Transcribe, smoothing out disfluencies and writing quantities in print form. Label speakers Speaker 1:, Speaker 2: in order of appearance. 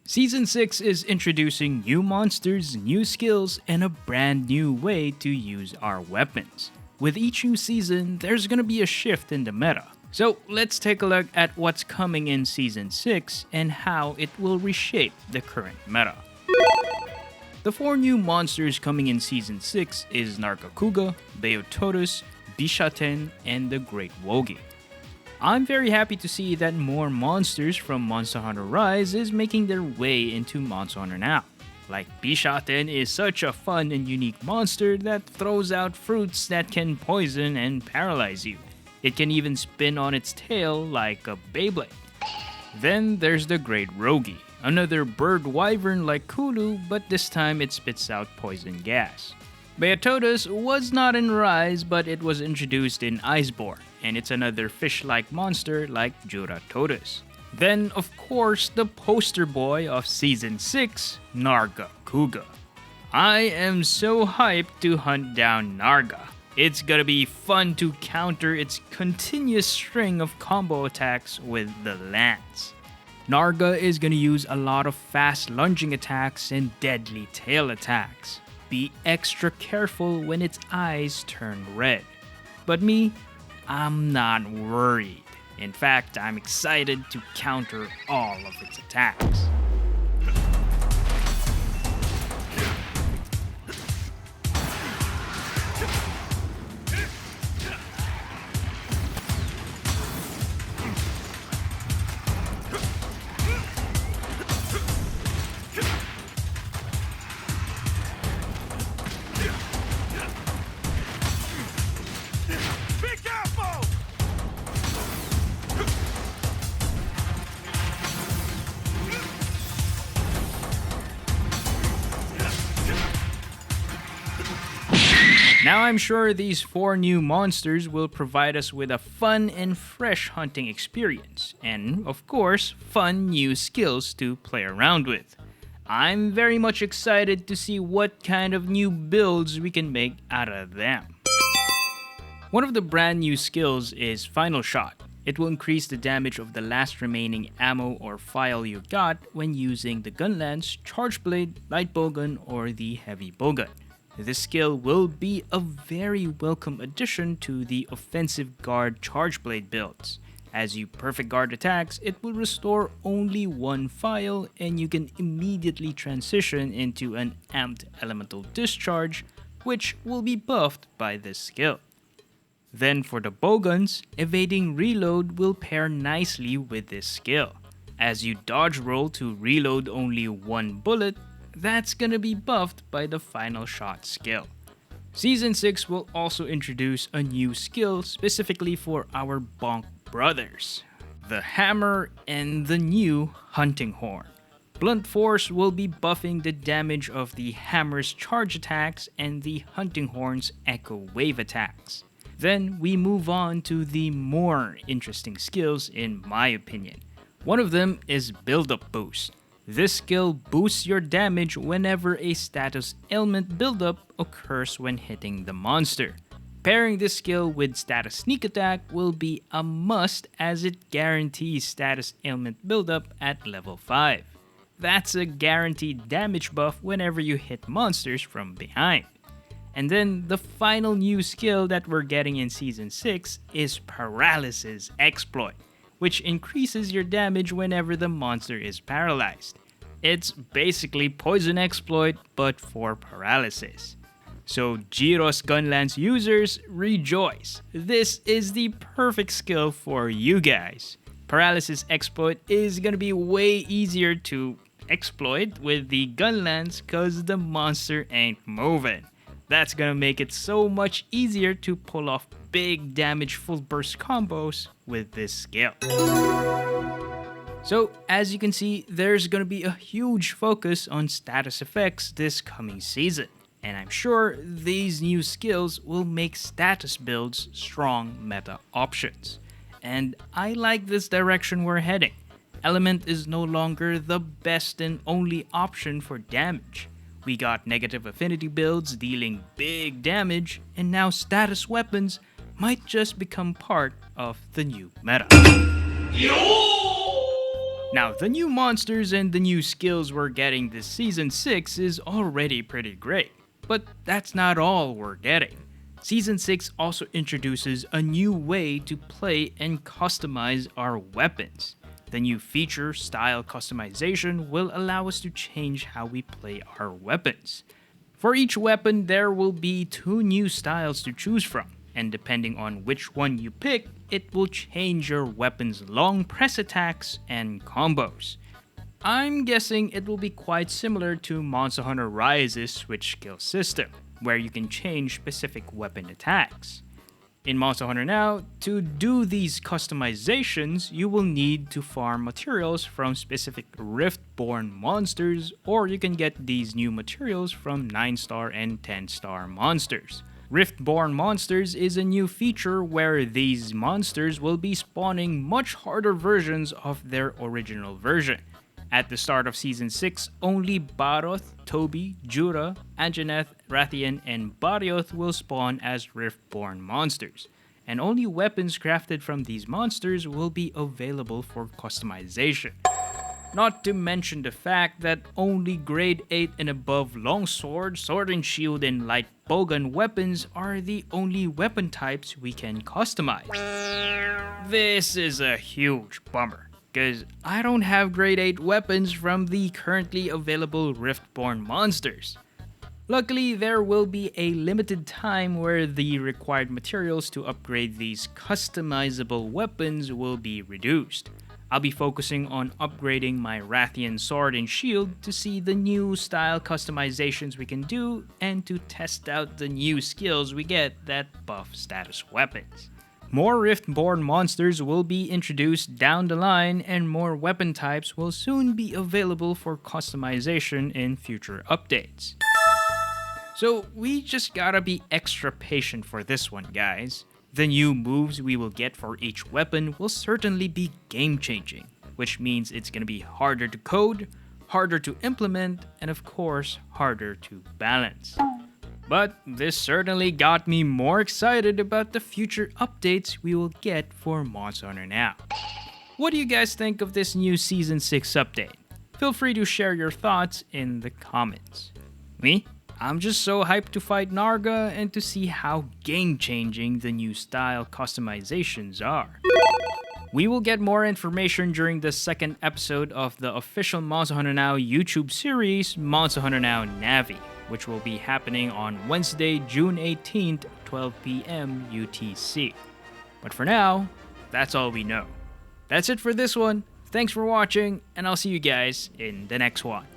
Speaker 1: Season 6 is introducing new monsters, new skills, and a brand new way to use our weapons. With each new season, there's gonna be a shift in the meta. So let's take a look at what's coming in Season 6 and how it will reshape the current meta. The 4 new monsters coming in Season 6 is Nargacuga, Beotodus, Bishaten, and the Great Wogi. I'm very happy to see that more monsters from Monster Hunter Rise is making their way into Monster Hunter now. Like Bishaten is such a fun and unique monster that throws out fruits that can poison and paralyze you. It can even spin on its tail like a Beyblade. Then there's the Great Rogi, another bird wyvern like Kulu, but this time it spits out poison gas. Beotodus was not in Rise, but it was introduced in Iceborne, and it's another fish-like monster like Juratodus. Then, of course, the poster boy of Season 6, Nargacuga. I am so hyped to hunt down Narga. It's gonna be fun to counter its continuous string of combo attacks with the lance. Narga is gonna use a lot of fast lunging attacks and deadly tail attacks. Be extra careful when its eyes turn red. But me, I'm not worried. In fact, I'm excited to counter all of its attacks. Now I'm sure these 4 new monsters will provide us with a fun and fresh hunting experience, and of course, fun new skills to play around with. I'm very much excited to see what kind of new builds we can make out of them. One of the brand new skills is Final Shot. It will increase the damage of the last remaining ammo or file you got when using the gun lance, charge blade, light bowgun, or the heavy bowgun. This skill will be a very welcome addition to the offensive guard charge blade builds. As you perfect guard attacks, it will restore only 1 file and you can immediately transition into an amped elemental discharge, which will be buffed by this skill. Then for the bowguns, evading reload will pair nicely with this skill. As you dodge roll to reload only 1 bullet, that's gonna be buffed by the Final Shot skill. Season 6 will also introduce a new skill specifically for our Bonk brothers, the Hammer and the new Hunting Horn. Blunt Force will be buffing the damage of the Hammer's charge attacks and the Hunting Horn's Echo Wave attacks. Then we move on to the more interesting skills in my opinion. One of them is Build-Up Boost. This skill boosts your damage whenever a status ailment buildup occurs when hitting the monster. Pairing this skill with status sneak attack will be a must as it guarantees status ailment buildup at level 5. That's a guaranteed damage buff whenever you hit monsters from behind. And then the final new skill that we're getting in Season 6 is Paralysis Exploit, which increases your damage whenever the monster is paralyzed. It's basically Poison Exploit, but for paralysis. So Gyros Gunlance users, rejoice! This is the perfect skill for you guys. Paralysis Exploit is gonna be way easier to exploit with the Gunlance cause the monster ain't moving. That's gonna make it so much easier to pull off big damage full burst combos with this skill. So as you can see, there's gonna be a huge focus on status effects this coming season. And I'm sure these new skills will make status builds strong meta options. And I like this direction we're heading. Element is no longer the best and only option for damage. We got negative affinity builds dealing big damage, and now status weapons might just become part of the new meta. Now, the new monsters and the new skills we're getting this Season 6 is already pretty great. But that's not all we're getting. Season 6 also introduces a new way to play and customize our weapons. The new feature, style customization, will allow us to change how we play our weapons. For each weapon, there will be 2 new styles to choose from, and depending on which one you pick, it will change your weapon's long press attacks and combos. I'm guessing it will be quite similar to Monster Hunter Rise's switch skill system, where you can change specific weapon attacks. In Monster Hunter Now, to do these customizations, you will need to farm materials from specific Rift-born monsters, or you can get these new materials from 9-star and 10-star monsters. Rift-born monsters is a new feature where these monsters will be spawning much harder versions of their original version. At the start of Season 6, only Baroth, Toby, Jura, Anjaneth, Rathian, and Barioth will spawn as Rift-born monsters, and only weapons crafted from these monsters will be available for customization. Not to mention the fact that only Grade 8 and above longsword, sword and shield, and light bowgun weapons are the only weapon types we can customize. This is a huge bummer, because I don't have Grade 8 weapons from the currently available Rift-born monsters. Luckily, there will be a limited time where the required materials to upgrade these customizable weapons will be reduced. I'll be focusing on upgrading my Rathian sword and shield to see the new style customizations we can do and to test out the new skills we get that buff status weapons. More Rift-born monsters will be introduced down the line, and more weapon types will soon be available for customization in future updates. So we just gotta be extra patient for this one, guys. The new moves we will get for each weapon will certainly be game-changing, which means it's gonna be harder to code, harder to implement, and of course, harder to balance. But this certainly got me more excited about the future updates we will get for Monster Hunter Now. What do you guys think of this new Season 6 update? Feel free to share your thoughts in the comments. Me? I'm just so hyped to fight Narga and to see how game-changing the new style customizations are. We will get more information during the second episode of the official Monster Hunter Now YouTube series, Monster Hunter Now Navi, which will be happening on Wednesday, June 18th, 12 p.m. UTC. But for now, that's all we know. That's it for this one. Thanks for watching, and I'll see you guys in the next one.